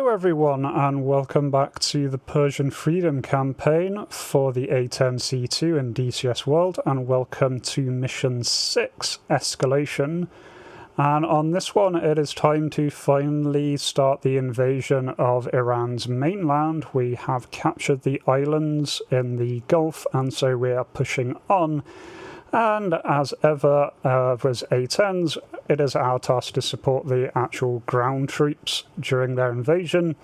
Hello everyone and welcome back to the Persian Freedom campaign for the A-10C II in DCS World, and welcome to Mission 6, Escalation. And on this one it is time to finally start the invasion of Iran's mainland. We have captured the islands in the Gulf and so we are pushing on. And as ever with A-10s, it is our task to support the actual ground troops during their invasion.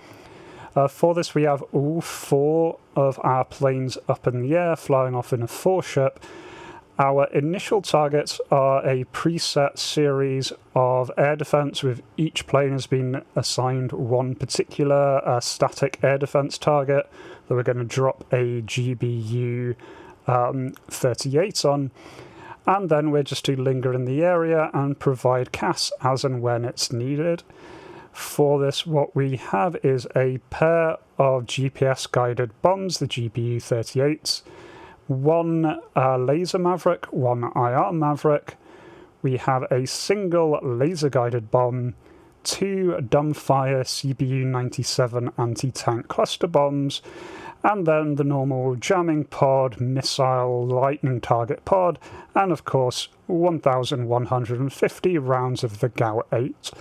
For this we have all 4 of our planes up in the air, flying off in a 4-ship. Our initial targets are a preset series of air defense, with each plane has been assigned one particular static air defense target that we're going to drop a GBU 38 on, and then we're just to linger in the area and provide CAS as and when it's needed. For this, what we have is a pair of GPS guided bombs, the GBU 38s, one laser Maverick, one IR Maverick. We have a single laser guided bomb, 2 dumbfire CBU 97 anti-tank cluster bombs, and then the normal jamming pod, missile, lightning target pod, and of course 1,150 rounds of the GAU-8.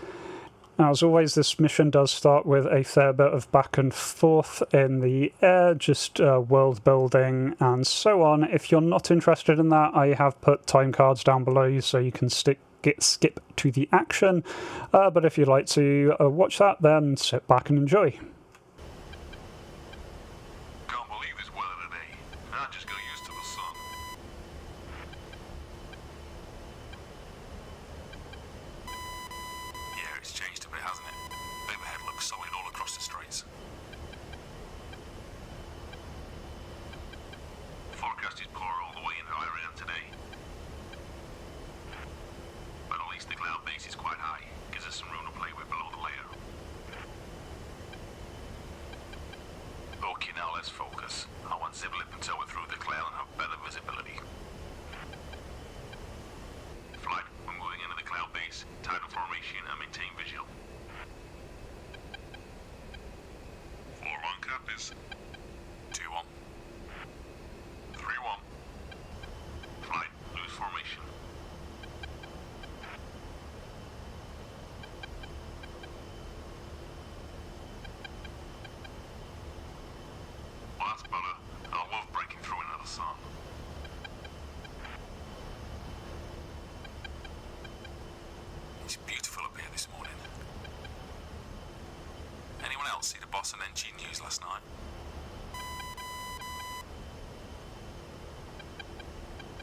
Now, as always, this mission does start with a fair bit of back and forth in the air, just world building and so on. If you're not interested in that, I have put time cards down below so you can skip to the action. But if you'd like to watch that, then sit back and enjoy. It's beautiful up here this morning. Anyone else see the boss on NG News last night?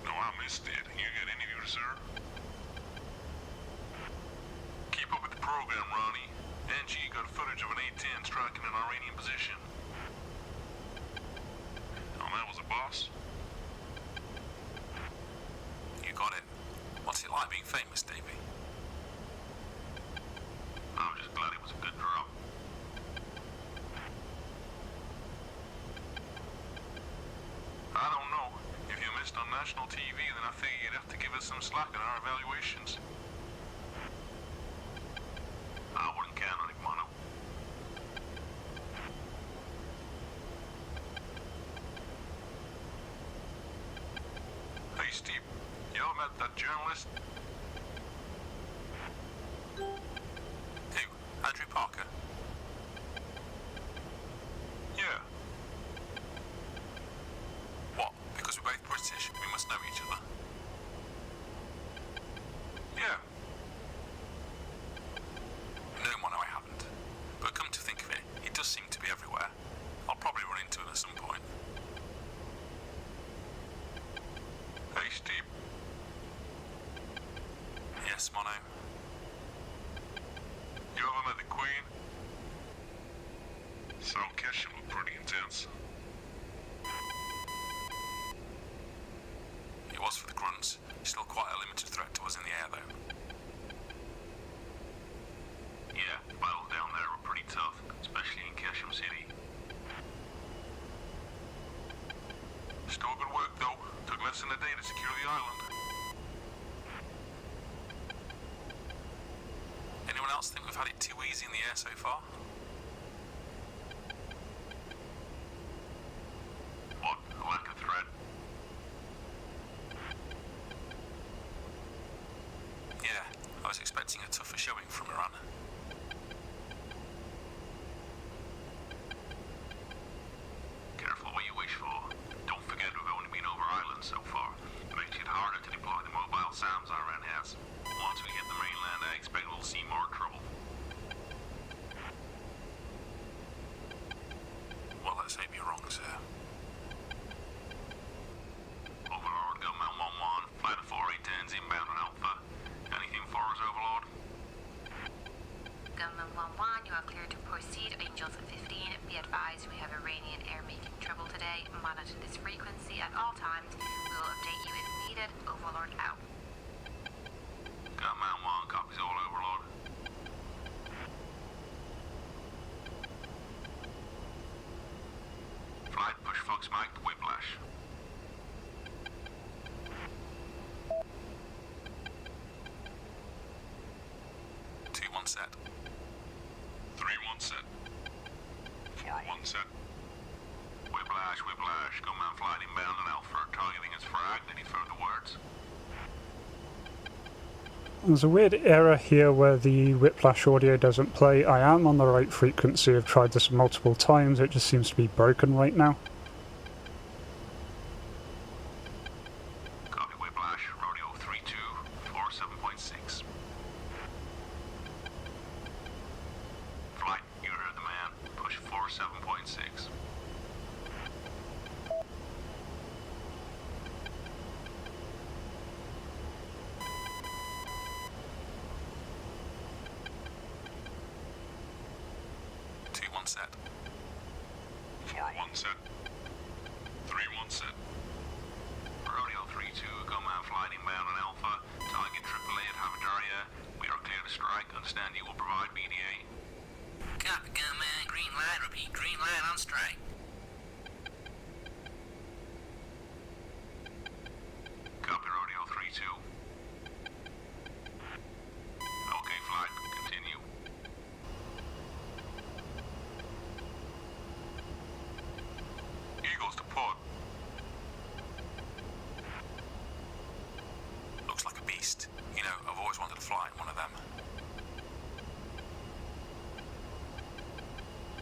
No, I missed it. You got any view, sir? Keep up with the program, Ronnie. NG got footage of an A-10 striking an Iranian position. Oh, that was a boss? You got it. What's it like being famous, Davey? I'm just glad it was a good drop. I don't know. If you missed on national TV, then I figure you'd have to give us some slack in our evaluations. I wouldn't count on it, Mono. Hey, Steve, you ever met that journalist? Who? Andrew Parker? Yeah. What? Because we're both British, we must know each other. Yeah. No, Mono, I haven't. But come to think of it, he does seem to be everywhere. I'll probably run into him at some point. Hey, Steve. Yes, Mono. You ever met the Queen? Some Keshin looked pretty intense. He was for the grunts. He's still quite a limited threat to us in the air, though. Yeah, battles down there were pretty tough, especially in Keshim City. Still good work, though. Took less than a day to secure the island. Anyone else think we've had it too easy in the air so far? Let's hope you're wrong, sir. Overlord, Gunman 1-1. Flight of 4 A-10s inbound on Alpha. Anything for us, Overlord? Gunman 1-1, you are clear to proceed. Angels 15, be advised we have Iranian air making trouble today. Monitor this frequency at all times. We will update you if needed. Overlord out. Gunman 1 copies all, Overlord. Flight push Fox Mike to Whiplash. Two-one set. 3-1 set. 4-1 set. Whiplash. Gunman flight inbound on Alpha. Targeting is fragged. Any further words? There's a weird error here where the Whiplash audio doesn't play. I am on the right frequency. I've tried this multiple times. It just seems to be broken right now. Copy Whiplash. Rodeo 3-2. 47.6. Flight, you heard the man. Push 47.6. Two-one set. 4-1 set. 3-1 set. Rodeo 3-2, Gunman flight inbound on Alpha. Target AAA at Havadaria. We are clear to strike. Understand you will provide BDA. Copy, Gunman. Green light. Repeat, green light on strike. Copy Rodeo 3-2. Okay, flight. Continue. Eagles to port. Looks like a beast. You know, I've always wanted to fly in one of them.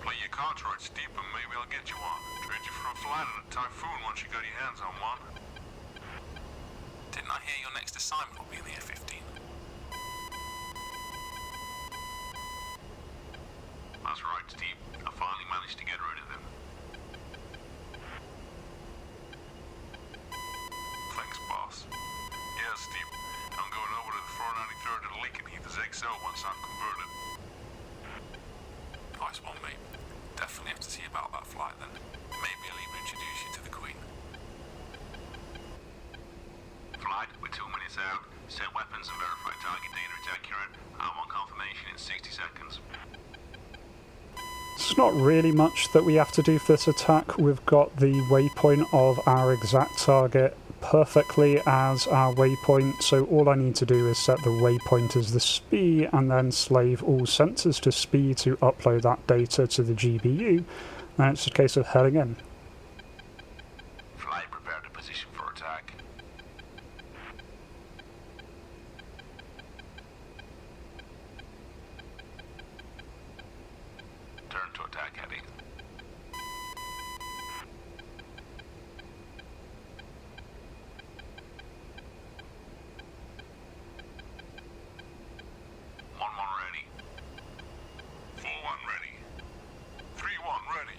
Play your cards right, Steep, and maybe I'll get you one. Trade you for a flight in a Typhoon once you got your hands on one. Didn't I hear your next assignment will be in the F-15? That's right, Steve. I finally managed to get rid of them. Thanks, boss. Yeah, Steve. I'm going over to the 493rd to Lakenheath as XO once I'm converted. Nice one, mate. Definitely have to see about that flight then. Maybe I'll even introduce you to the Queen. Flight, we're 2 minutes out. Set weapons and verify target data is accurate. I want confirmation in 60 seconds. There's not really much that we have to do for this attack. We've got the waypoint of our exact target perfectly as our waypoint, so all I need to do is set the waypoint as the SPI and then slave all sensors to SPI to upload that data to the GBU, and it's a case of heading in. Flight, prepare to position for attack. Turn to attack heading. Ready. 4-1 ready. 3-1 ready.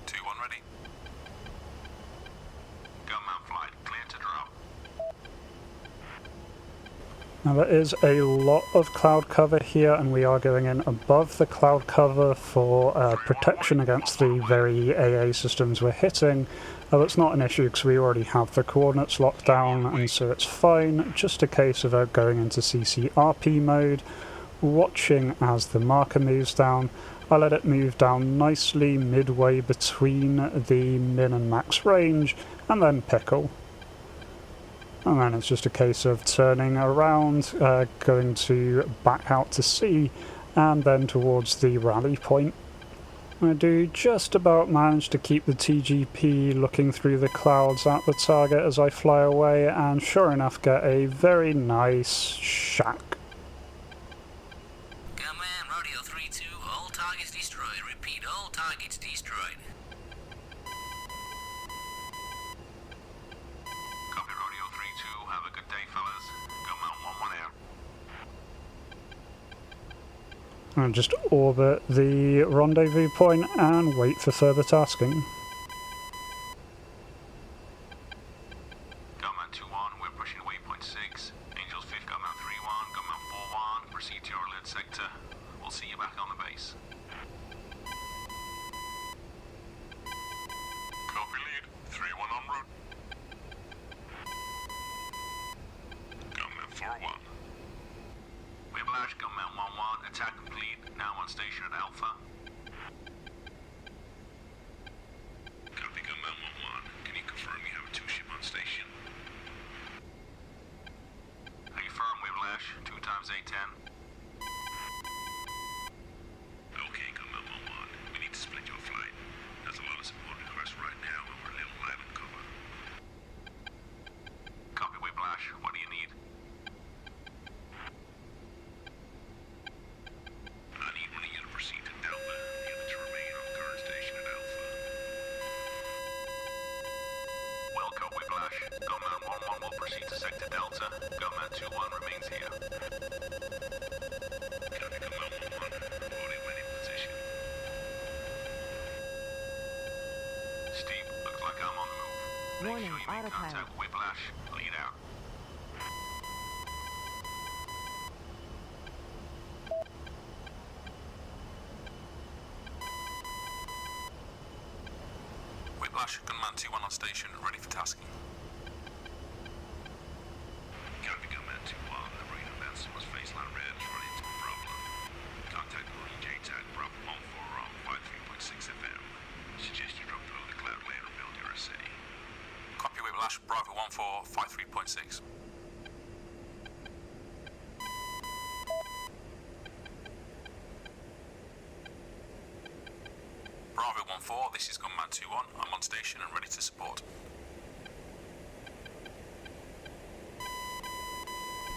Two-one ready. Gunman flight, clear to drop. Now there is a lot of cloud cover here, and we are going in above the cloud cover for protection against the very AA systems we're hitting. That's not an issue because we already have the coordinates locked down, and so it's fine. Just a case of going into CCRP mode, watching as the marker moves down. I let it move down nicely midway between the min and max range, and then pickle. And then it's just a case of turning around, going to back out to sea, and then towards the rally point. I do just about manage to keep the TGP looking through the clouds at the target as I fly away, and sure enough get a very nice shack. Gunman, Rodeo 3-2, all targets destroyed. Repeat, all targets destroyed. Copy Rodeo 3-2, have a good day, fellas. Gunman 1-1 out. And just orbit the rendezvous point and wait for further tasking. Gunman 2-1, we're pushing waypoint 6. Angels 5th, Gunman 3-1, Gunman 4-1, proceed to your alert sector. We'll see you back on the base. Copy lead. 3-1 en route. Gunman 4-1. Whiplash, Gunman 1-1, attack complete. Now on station at Alpha. Copy Gunman 1-1. Can you confirm you have a 2-ship on station? Are you firm, Whiplash? 2 times A-10. Okay, Gunman 1-1. We need to split your flight. There's a lot of support requests right now and we're a little light on cover. Copy, Whiplash. What do you need? I need one of you to proceed to Delta, the other to remain on the current station at Alpha. Welcome, Whiplash. Gunman 1-1 will proceed to Sector Delta. Gunman 2-1 remains here. Copy Gunman 1-1. Reporting when in position. Steve, looks like I'm on the move. Make Warning, sure you make autopilot. contact with Whiplash. Lead out. Whiplash, Gunman 2-1 on station, ready for tasking. Copy Gunman 2-1. The marine events was faceline red, running into a problem. Contact Marine JTAG Bravo 14 on 53.6 FM. Suggest you drop below the cloud layer and build your SA. Copy Whiplash, Bravo 14, 53.6. Bravo 14, this is Gunman 2-1. I'm on station and ready to support.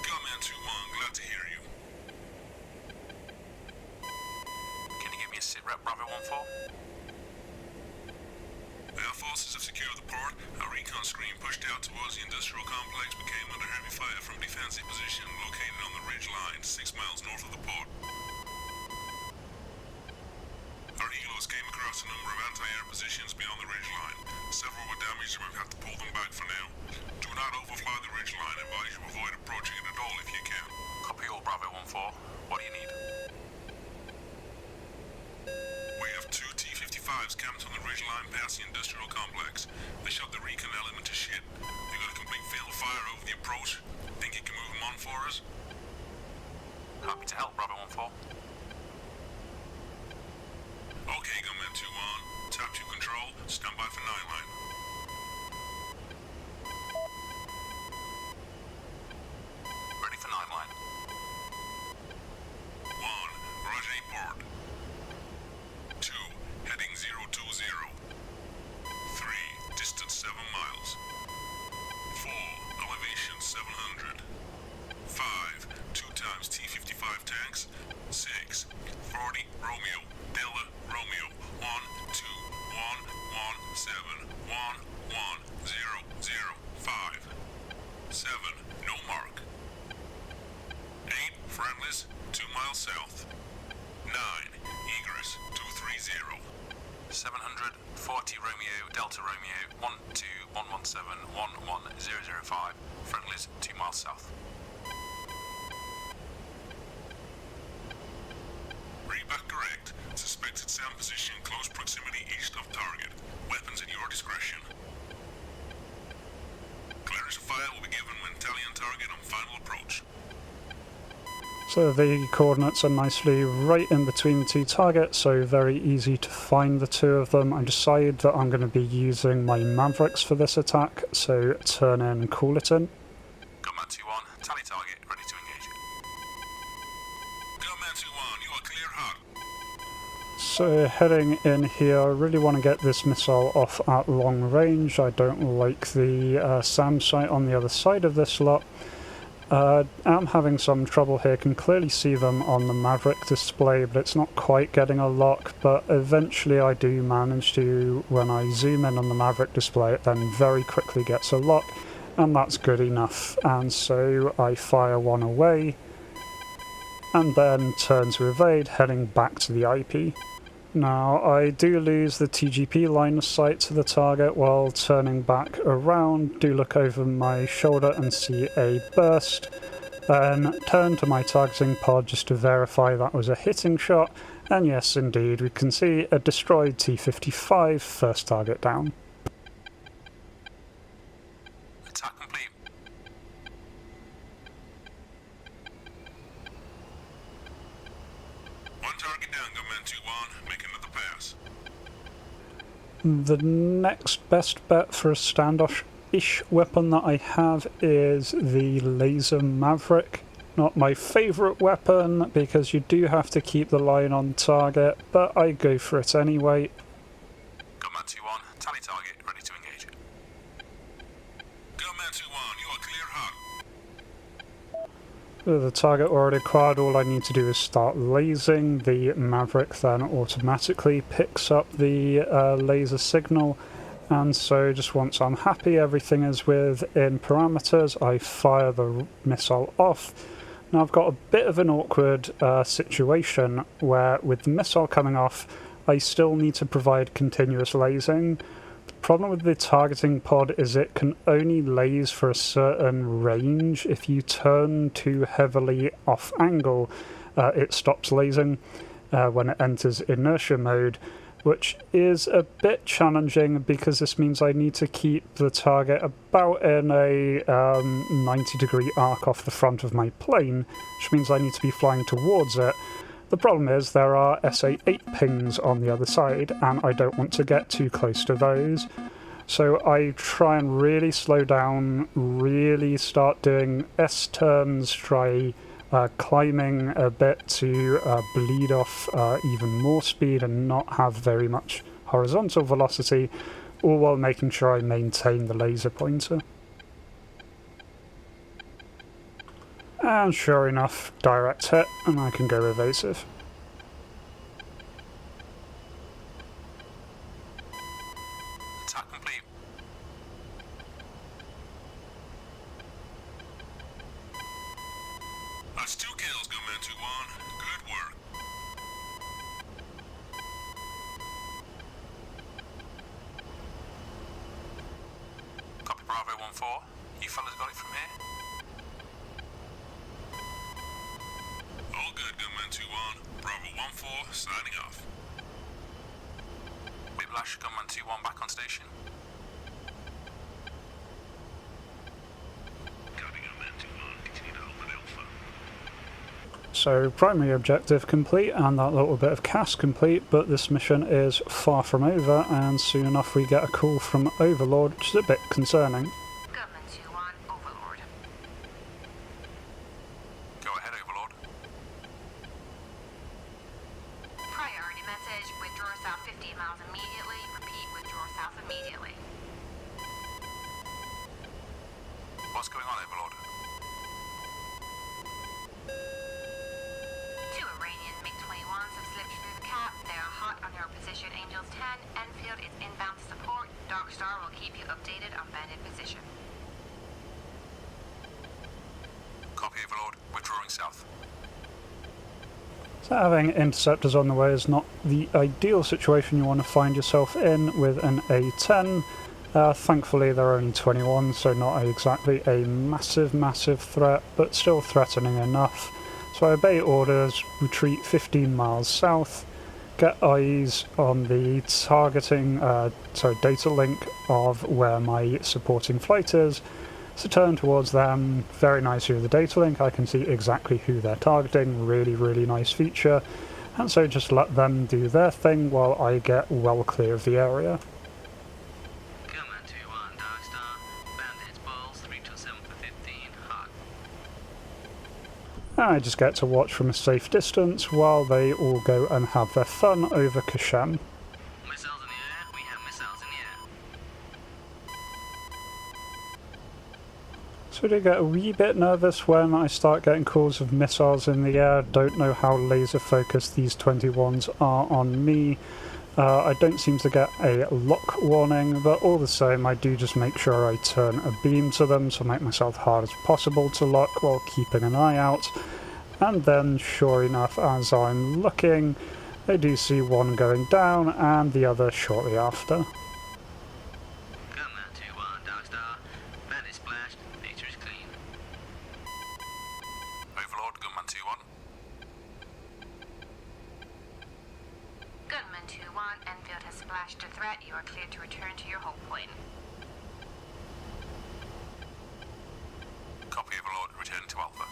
Gunman 2-1, glad to hear you. Can you give me a sit rep, Bravo 14? Our forces have secured the port. Our recon screen pushed out towards the industrial complex but came under heavy fire from defensive position located on the ridge line 6 miles north of the port. Our helos came across a number of anti-air positions beyond the ridge line. Several were damaged and we've had to pull them back for now. Do not overfly the ridge line. Advise you avoid approaching it at all if you can. Copy all, Bravo 14. What do you need? We have 2 T-55s camped on the ridge line past the industrial complex. They shot the recon element to shit. They got a complete field of fire over the approach. Think you can move them on for us? Happy to help, Bravo 14. Okay, Gunman 2-1. Tap 2 control. Stand by for 9 line. Ready for 9 line. 1. Roger port. 2. Heading 020. 3. Distance 7 miles. 4. Elevation 700. 5. 2 times T-55 tanks. 6. 40 Romeo. Delta Romeo 1 2 1 1 7 1 1 0 0 5 7 no mark 8 friendlies 2 miles south 9 egress 230 740 Romeo Delta Romeo 1 2 117 1 1 005 friendlies 2 miles south. Read back correct. Suspected sound position, close proximity east of target. Weapons at your discretion. Clearance of fire will be given when tallying target on final approach. So the coordinates are nicely right in between the 2 targets, so very easy to find the 2 of them. I decide that I'm going to be using my Mavericks for this attack, so turn in, call it in. Gunman 2-1, tally target, ready to engage. Gunman 2-1, you are clear hot. So heading in here, I really want to get this missile off at long range. I don't like the SAM site on the other side of this lot. I'm having some trouble here, can clearly see them on the Maverick display, but it's not quite getting a lock, but eventually I do manage to, when I zoom in on the Maverick display, it then very quickly gets a lock, and that's good enough. And so I fire one away, and then turn to evade, heading back to the IP. Now, I do lose the TGP line of sight to the target while turning back around, do look over my shoulder and see a burst, then turn to my targeting pod just to verify that was a hitting shot, and yes indeed, we can see a destroyed T-55, first target down. Attack complete. One target down, Gunman 2-1. Make another pass. The next best bet for a standoff-ish weapon that I have is the Laser Maverick. Not my favourite weapon because you do have to keep the line on target, but I go for it anyway. Gunman 2-1. Tally target. Ready to engage. Gunman 2-1, you are clear hot. With the target already acquired, all I need to do is start lasing. The Maverick then automatically picks up the laser signal, and so just once I'm happy everything is within parameters, I fire the missile off. Now I've got a bit of an awkward situation where with the missile coming off I still need to provide continuous lasing. The problem with the targeting pod is it can only lase for a certain range. If you turn too heavily off angle, it stops lasing when it enters inertia mode, which is a bit challenging because this means I need to keep the target about in a 90-degree arc off the front of my plane, which means I need to be flying towards it. The problem is there are SA-8 pings on the other side, and I don't want to get too close to those. So I try and really slow down, really start doing S-turns, try climbing a bit to bleed off even more speed and not have very much horizontal velocity, all while making sure I maintain the laser pointer. And sure enough, direct hit, and I can go evasive. Attack complete. That's 2 kills, Gunman 2-1. Good work. Copy Bravo 1-4. You fellas got it from here? All good, Gunman 2-1. Bravo 1-4, signing off. Whiplash, Gunman 2-1 back on station. Copy, Gunman 2-1. Continue to hold at Alpha. So primary objective complete and that little bit of CAS complete, but this mission is far from over, and soon enough we get a call from Overlord, which is a bit concerning. Gunman 2-1, Overlord. Go ahead, Overlord. Priority message, withdraw south 15 miles immediately. Repeat, withdraw south immediately. What's going on, Overlord? Two Iranian MiG-21s have slipped through the cap. They are hot on your position, Angels 10. Enfield is inbound to support. Darkstar will keep you updated on bandit position. Copy, Overlord. Withdrawing south. So having interceptors on the way is not the ideal situation you want to find yourself in with an A-10. Thankfully they're only 21, so not exactly a massive threat, but still threatening enough. So I obey orders, retreat 15 miles south, get eyes on the targeting, data link of where my supporting flight is. So turn towards them, very nicely with the data link, I can see exactly who they're targeting, really nice feature. And so just let them do their thing while I get well clear of the area. Gunman 2-1, Darkstar. Bandits, balls, 327 for 15, hot. I just get to watch from a safe distance while they all go and have their fun over Kashem. Missiles in the air, we have missiles in the air. So I do get a wee bit nervous when I start getting calls of missiles in the air. Don't know how laser focused these 21s are on me. I don't seem to get a lock warning, but all the same I do just make sure I turn a beam to them to make myself hard as possible to lock while keeping an eye out. And then, sure enough, as I'm looking, I do see one going down and the other shortly after. Gunman 2-1, Darkstar. Bandit splashed. Picture is clean. Overlord, Gunman 2-1. Gunman 2-1, Enfield has splashed a threat. You are cleared to return to your hold point. Copy, Overlord. Return to Alpha.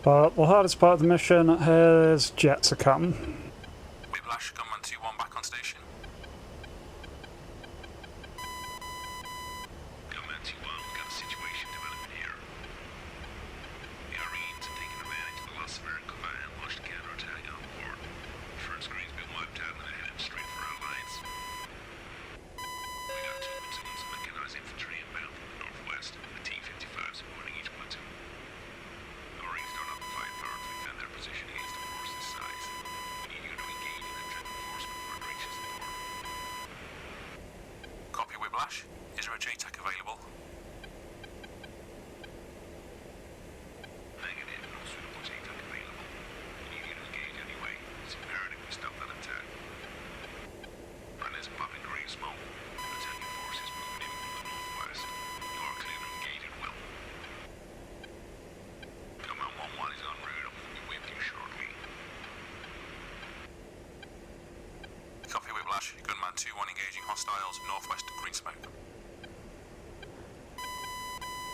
But the hardest part of the mission is yet to come. Whiplash, Gunman 2-1 back on station. Gunman 2-1, we've got a situation developing here. The Iranians have taken advantage of the loss of air cover and launched a counterattack on board. Front screen's been wiped out and they're heading straight for our lines. We got 2 platoons of mechanized infantry inbound from the northwest, with T-55s supporting each platoon. The Marines don't have the firepower to defend their position against a force this size. We need you to engage in and reinforcement before it reaches the port. Copy, Whiplash. Is there a JTAC available? Negative, no suitable JTAC available. We need you to engage anyway. It's imperative we stop that attack. Friendly's popping green smoke. Attacking forces moving in from the northwest. You are clear to engage at will. Command 1-1 is en route and will be with you shortly. Copy, Whiplash. Gunman 2-1 engaging hostiles northwest of green smoke.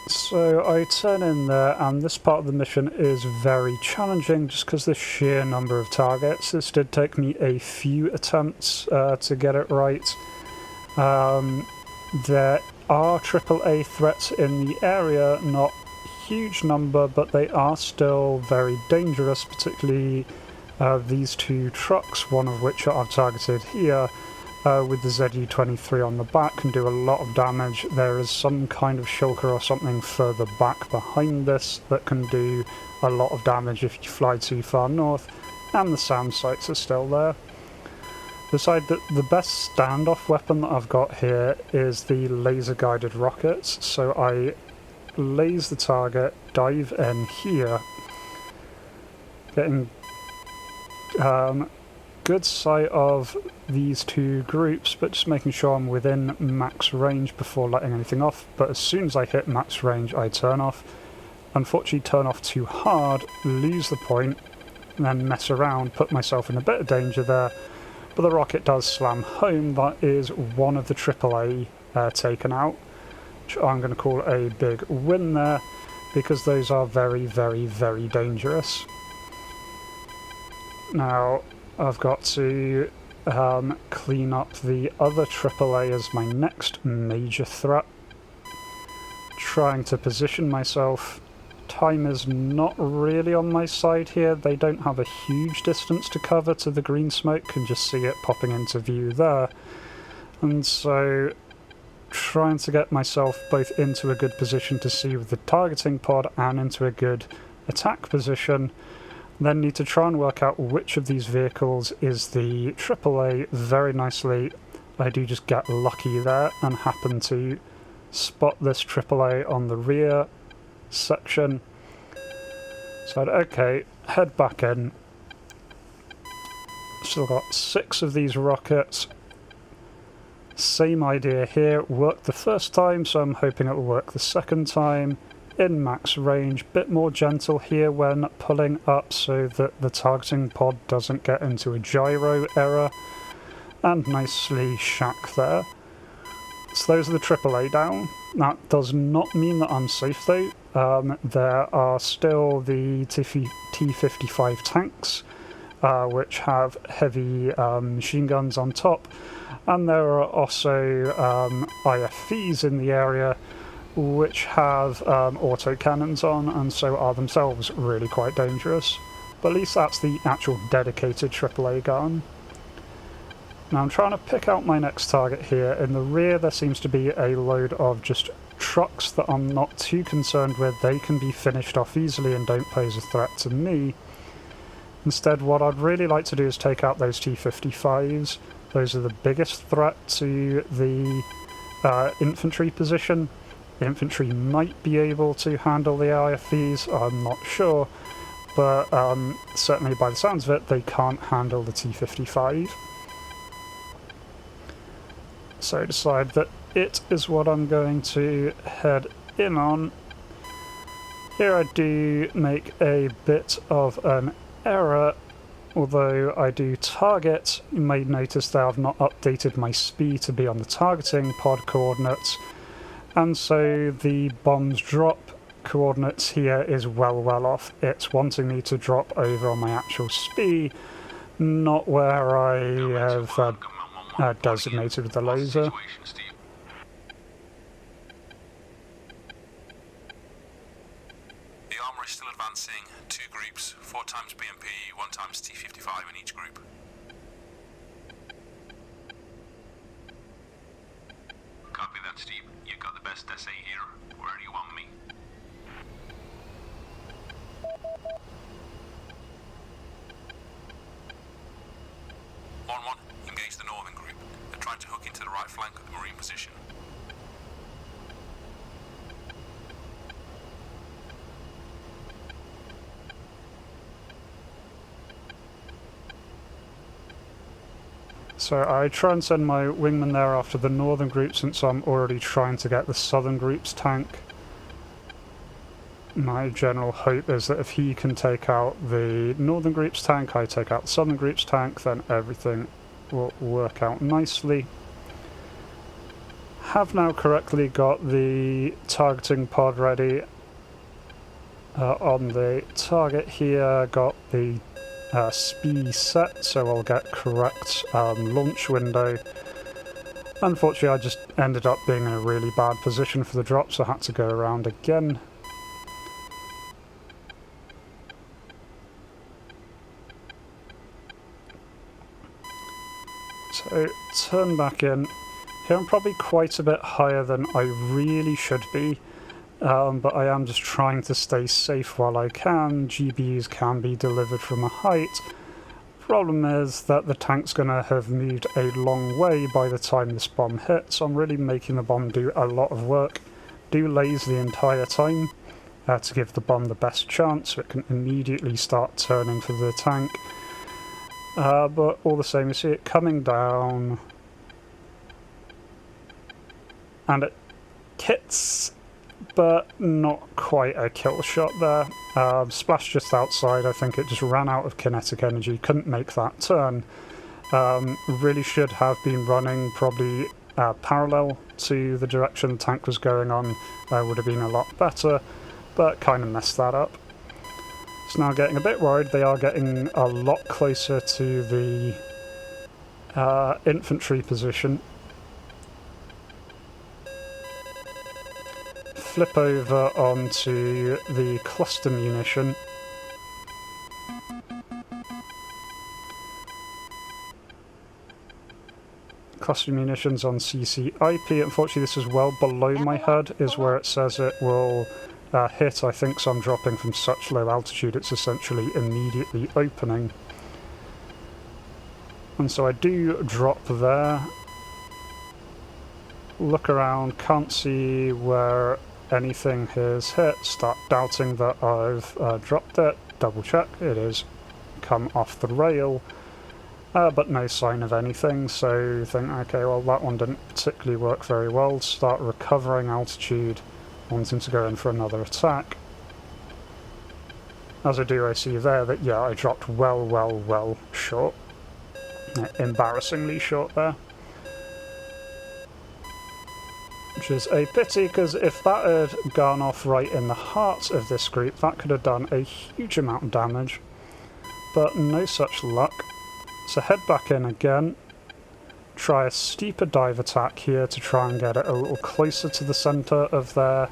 So I turn in there, and this part of the mission is very challenging just because the sheer number of targets. This did take me a few attempts to get it right. There are AAA threats in the area, not huge number, but they are still very dangerous, particularly these 2 trucks, one of which I've targeted here. With the ZU-23 on the back, can do a lot of damage. There is some kind of shulker or something further back behind this that can do a lot of damage if you fly too far north, and the SAM sites are still there. Decide that the best standoff weapon that I've got here is the laser guided rockets, so I laze the target, dive in here, getting good sight of these 2 groups, but just making sure I'm within max range before letting anything off. But as soon as I hit max range, I turn off. Unfortunately, turn off too hard, lose the point, and then mess around, put myself in a bit of danger there. But the rocket does slam home. That is one of the AAA taken out, which I'm going to call a big win there, because those are very, very, very dangerous. Now, I've got to clean up the other AAA as my next major threat. Trying to position myself. Time is not really on my side here. They don't have a huge distance to cover to the green smoke, can just see it popping into view there. And so, trying to get myself both into a good position to see with the targeting pod and into a good attack position. Then need to try and work out which of these vehicles is the AAA. Very nicely, I do just get lucky there and happen to spot this AAA on the rear section. So okay, head back in. Still got 6 of these rockets. Same idea here, worked the first time, so I'm hoping it will work the second time. In max range, bit more gentle here when pulling up so that the targeting pod doesn't get into a gyro error, and nicely shack there. So those are the AAA down. That does not mean that I'm safe though. There are still the T-55 tanks, which have heavy machine guns on top, and there are also IFVs in the area, which have autocannons on, and so are themselves really quite dangerous. But at least that's the actual dedicated AAA gun. Now I'm trying to pick out my next target here. In the rear there seems to be a load of just trucks that I'm not too concerned with. They can be finished off easily and don't pose a threat to me. Instead, what I'd really like to do is take out those T-55s. Those are the biggest threat to the infantry position. The infantry might be able to handle the IFVs, I'm not sure, but certainly by the sounds of it, they can't handle the T-55. So I decide that it is what I'm going to head in on. Here I do make a bit of an error, although I do target. You may notice that I've not updated my speed to be on the targeting pod coordinates, and so the bomb's drop coordinates here is well off. It's wanting me to drop over on my actual speed, not where I have designated with the laser. The armour is still advancing. 2 groups, 4 times BMP, 1 times T-55 in each group. Copy that, Steve. You got the best SA here. Where do you want me? Engage the northern group. They're trying to hook into the right flank of the Marine position. So I try and send my wingman there after the northern group, since I'm already trying to get the southern group's tank. My general hope is that if he can take out the northern group's tank, I take out the southern group's tank, then everything will work out nicely. Have now correctly got the targeting pod ready on the target here, got the speed set, so I'll get correct launch window. Unfortunately, I just ended up being in a really bad position for the drop, so I had to go around again. So, turn back in. Here I'm probably quite a bit higher than I really should be, but I am just trying to stay safe while I can. GBUs can be delivered from a height. Problem is that the tank's going to have moved a long way by the time this bomb hits, so I'm really making the bomb do a lot of work. Do laze the entire time to give the bomb the best chance, so it can immediately start turning for the tank. But all the same, you see it coming down, and it hits, but not quite a kill shot there. Splash just outside, I think it just ran out of kinetic energy, couldn't make that turn. Really should have been running probably parallel to the direction the tank was going on, would have been a lot better, but kind of messed that up. It's now getting a bit worried. They are getting a lot closer to the infantry position. Flip over onto the cluster munition. Cluster munitions on CCIP. Unfortunately, this is well below my head, is where it says it will hit, I think, so I'm dropping from such low altitude it's essentially immediately opening. And so I do drop there. Look around, can't see where anything has hit, start doubting that I've dropped it, double check, it is come off the rail, but no sign of anything, so think, okay, well that one didn't particularly work very well. Start recovering altitude, wanting to go in for another attack. As I do, I see there that, yeah, I dropped well short. Embarrassingly short there. Which is a pity, because if that had gone off right in the heart of this group, that could have done a huge amount of damage. But no such luck. So head back in again. Try a steeper dive attack here to try and get it a little closer to the centre of their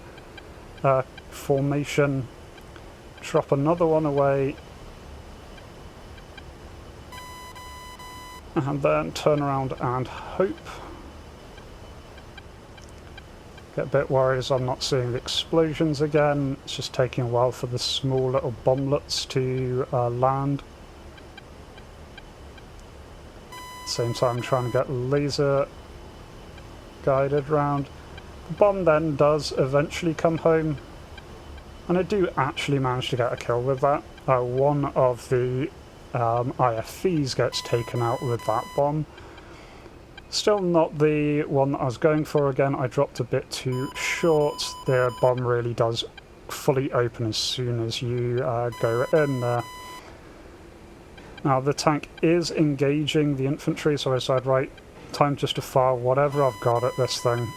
formation. Drop another one away. And then turn around and hope. Get a bit worried as I'm not seeing the explosions again. It's just taking a while for the small little bomblets to land. At the same time trying to get laser guided round. The bomb then does eventually come home, and I do actually manage to get a kill with that. one of the IFVs gets taken out with that bomb. Still not the one that I was going for. Again, I dropped a bit too short. The bomb really does fully open as soon as you go in there. Now the tank is engaging the infantry, so I decided, right, time just to fire whatever I've got at this thing.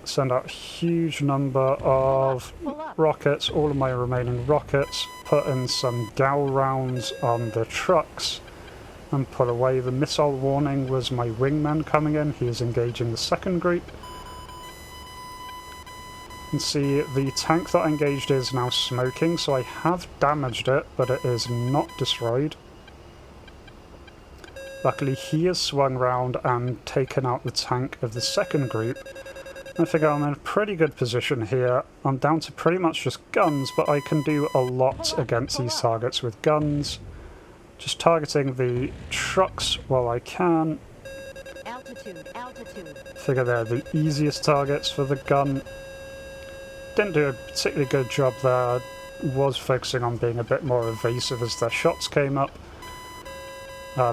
Send out a huge number of rockets, all of my remaining rockets, put in some GAL rounds on the trucks, and put away. The missile warning was my wingman coming in. He is engaging the second group. You can see the tank that I engaged is now smoking, so I have damaged it, but it is not destroyed. Luckily he has swung round and taken out the tank of the second group. I figure I'm in a pretty good position here. I'm down to pretty much just guns, but I can do a lot against these targets with guns. Just targeting the trucks while I can. Altitude. Figure they're the easiest targets for the gun. Didn't do a particularly good job there. Was focusing on being a bit more evasive as their shots came up.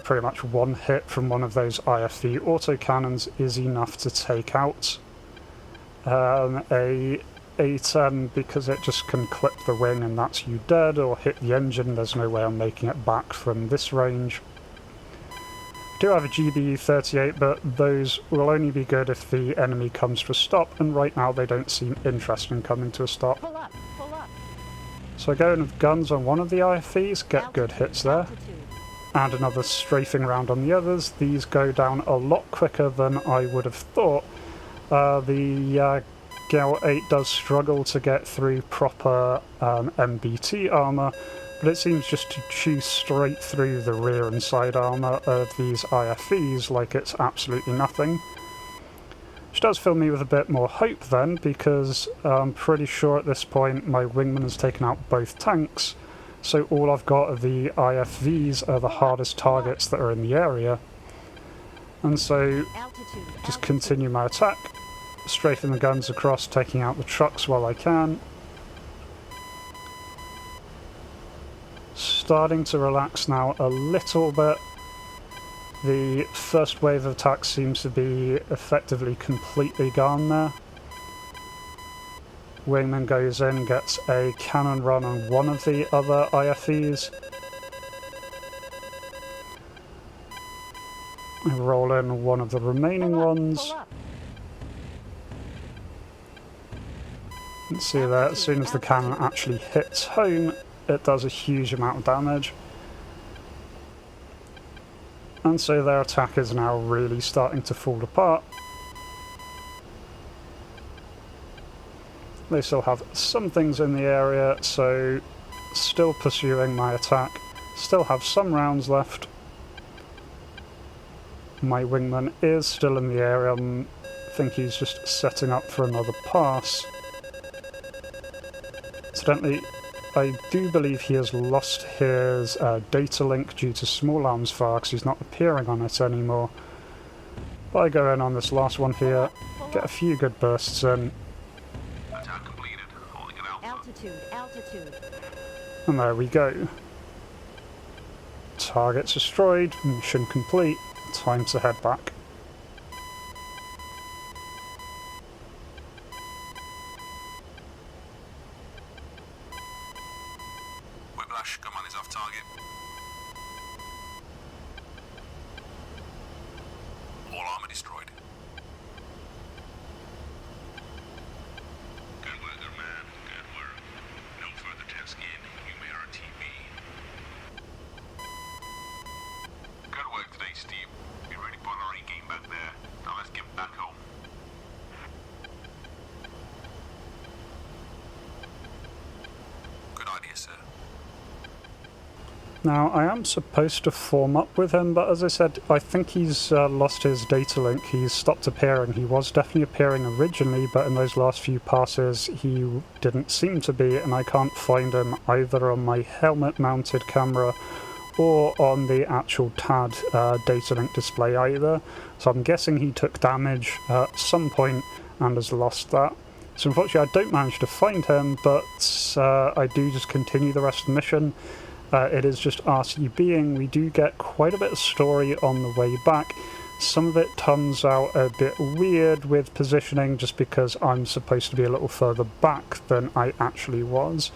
Pretty much one hit from one of those IFV autocannons is enough to take out a A-10, because it just can clip the wing and that's you dead, or hit the engine. There's no way I'm making it back from this range. I do have a GBU-38, but those will only be good if the enemy comes to a stop, and right now they don't seem interested in coming to a stop. Pull up. So I go in with guns on one of the IFVs, get good hits there, and another strafing round on the others. These go down a lot quicker than I would have thought. The GAL 8 does struggle to get through proper MBT armour, but it seems just to chew straight through the rear and side armour of these IFVs like it's absolutely nothing. Which does fill me with a bit more hope then, because I'm pretty sure at this point my wingman has taken out both tanks, so all I've got are the IFVs are the hardest targets that are in the area. And so just continue my attack, strafing the guns across, taking out the trucks while I can. Starting to relax now a little bit. The first wave of attacks seems to be effectively completely gone there. Wingman goes in, gets a cannon run on one of the other IFVs. I roll in one of the remaining ones. You can see that as soon as the cannon actually hits home, it does a huge amount of damage. And so their attack is now really starting to fall apart. They still have some things in the area, so still pursuing my attack. Still have some rounds left. My wingman is still in the area. I think he's just setting up for another pass. Incidentally, I do believe he has lost his data link due to small arms fire, because he's not appearing on it anymore. But I go in on this last one here, get a few good bursts in. Attack completed. Holding it Alpha. Altitude. And there we go. Targets destroyed, mission complete, time to head back. Whiplash, command is off target. All armor destroyed. Good weather, man. Good work. No further tasking. You may RTB. Good work today, Steve. Be ready to put our A-game back there. Now let's get back home. Good idea, sir. Now, I am supposed to form up with him, but as I said, I think he's lost his data link. He's stopped appearing. He was definitely appearing originally, but in those last few passes he didn't seem to be, and I can't find him either on my helmet-mounted camera or on the actual TAD data link display either. So I'm guessing he took damage at some point and has lost that. So unfortunately I don't manage to find him, but I do just continue the rest of the mission. It is just RTBing. We do get quite a bit of story on the way back. Some of it turns out a bit weird with positioning just because I'm supposed to be a little further back than I actually was.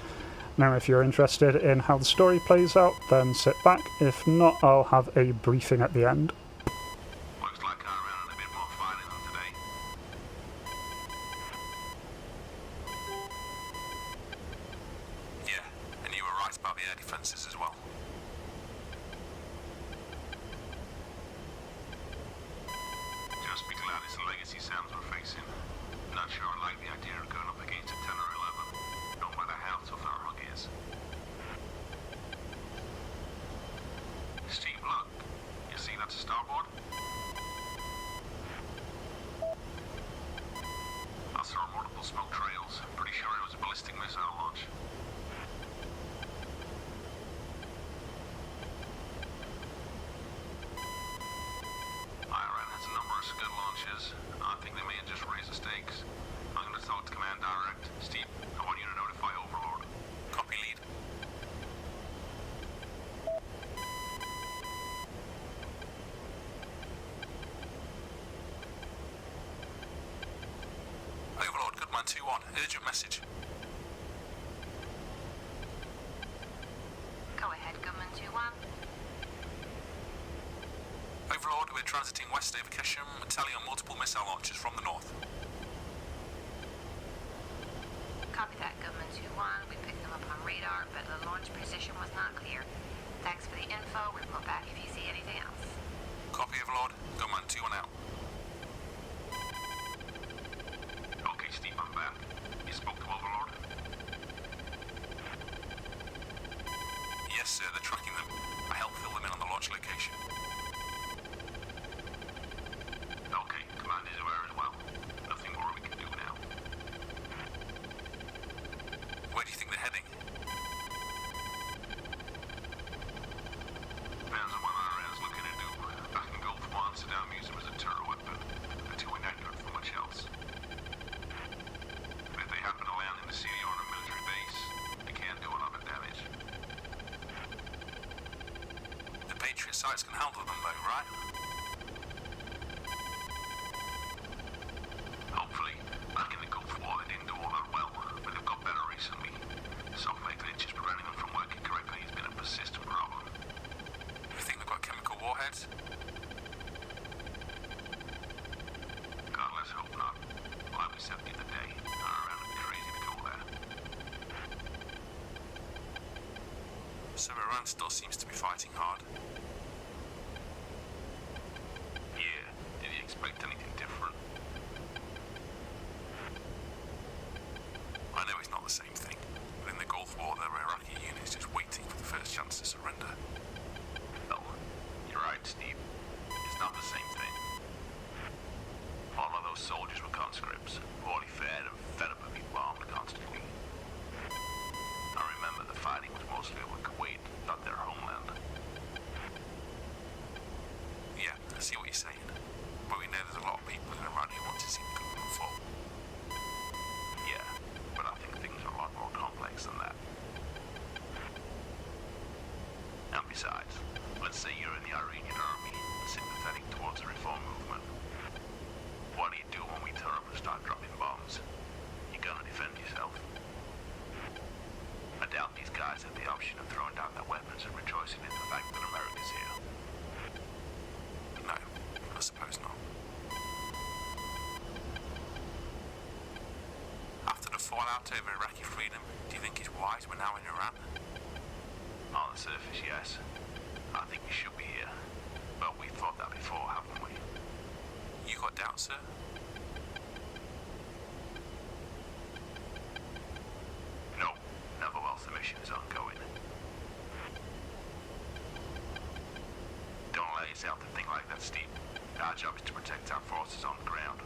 Now if you're interested in how the story plays out, then sit back. If not, I'll have a briefing at the end. Looks like I ran a bit more fighting than today. Yeah, and you were right about the air defences as well. Just be glad it's the legacy sounds we're facing. Not sure I like the idea of going up against a 10 or 11, no matter how tough our luck is. Steve, look. You see that's a starboard? I saw multiple smoke trails. Pretty sure it was a ballistic missile launch. Iran has a number of Scud launches. I think they may have just raised the stakes. I'm going to talk to Command Direct. Steve, I want you to notify Overlord. Copy, lead. Overlord, Goodman 2-1. Urgent message. Go ahead, Goodman 2-1. Overlord, we're transiting west over Kesham, tallying on multiple missile launches from the north. Copy that, Goodman 2-1. We picked them up on radar, but the launch position was not clear. Thanks for the info. Report back if you see anything else. Copy, Overlord. Goodman 2-1 out. Okay, Steve, I'm back. You spoke to Overlord? Yes, sir, they're tracking them. I helped fill them in on the launch location. Okay, Command is aware as well. Nothing more we can do now. Where do you think they're heading? Depends on what Iran's looking to do. Back in Gulf War, Saddam used them as a terror weapon. They're too inaccurate for much else. But if they happen to land in the Syria on a military base, they can do a lot of damage. The Patriot sites can handle them though, right? Hopefully. Back in the Gulf War, they didn't do all that well, but they've got better recently. Software glitches preventing them from working correctly has been a persistent problem. You think they've got chemical warheads? God, let's hope not. Like we said the other day, Iran would be crazy to go there. So Iran still seems to be fighting hard. Yeah, did you expect anything different? I know it's not the same thing, but in the Gulf War there were Iraqi units just waiting for the first chance to surrender. Oh, you're right, Steve. It's not the same thing. All of those soldiers were conscripts, poorly fed and fed up and being bombed constantly. I remember the fighting was mostly over Kuwait, not their homeland. Yeah, I see what you're saying, but we know there's a lot of people in Iran who want to see the government fall. Yeah, but I think things are a lot more complex than that. And besides, let's say you're in the Iranian army, sympathetic towards the reform movement. What do you do when we turn up and start dropping bombs? You're gonna defend yourself. I doubt these guys have the option of throwing down their weapons and rejoicing in the fact that America's here. No, I suppose not. After the fallout over Iraqi freedom, do you think it's wise we're now in Iran? On the surface, yes. I think we should be here. But we've thought that before, haven't we? You got doubts, sir? No, never whilst the mission is ongoing. Don't allow yourself to think like that, Steve. Our job is to protect our forces on the ground.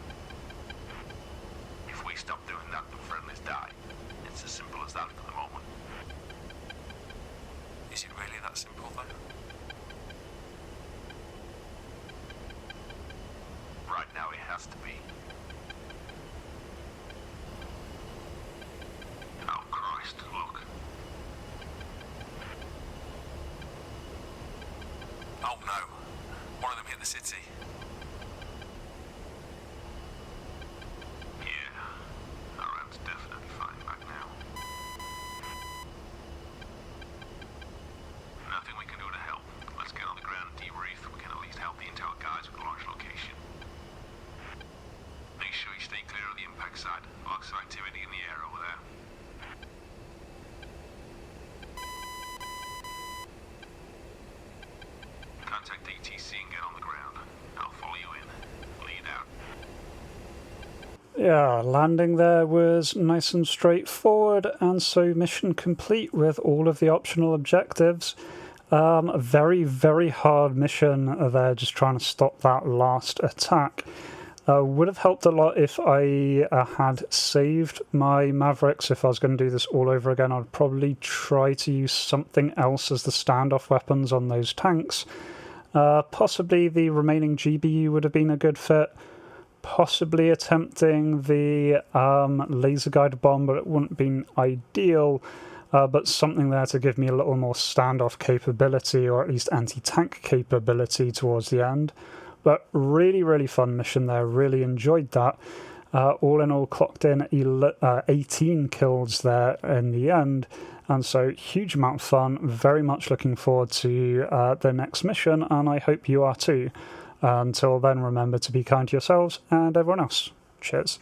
If we stop doing that, the friendlies die. It's as simple as that for the moment. Is it really that simple, though? Right now, it has to be. Oh no. One of them hit the city. Yeah. Our round's definitely fighting back now. Nothing we can do to help. Let's get on the ground and debrief. We can at least help the intel guys with the launch location. Make sure you stay clear of the impact site. Lots of activity in the air over there. Contact ATC and get on the ground. I'll follow you in. Lead out. Yeah, landing there was nice and straightforward, and so mission complete with all of the optional objectives. A very, very hard mission there, just trying to stop that last attack. Would have helped a lot if I had saved my Mavericks. If I was going to do this all over again, I'd probably try to use something else as the standoff weapons on those tanks. Possibly the remaining GBU would have been a good fit. Possibly attempting the laser guided bomb, but it wouldn't have been ideal. But something there to give me a little more standoff capability, or at least anti-tank capability towards the end. But really, really fun mission there. Really enjoyed that. All in all, clocked in 18 kills there in the end. And so, huge amount of fun. Very much looking forward to the next mission, and I hope you are too. Until then, remember to be kind to yourselves and everyone else. Cheers.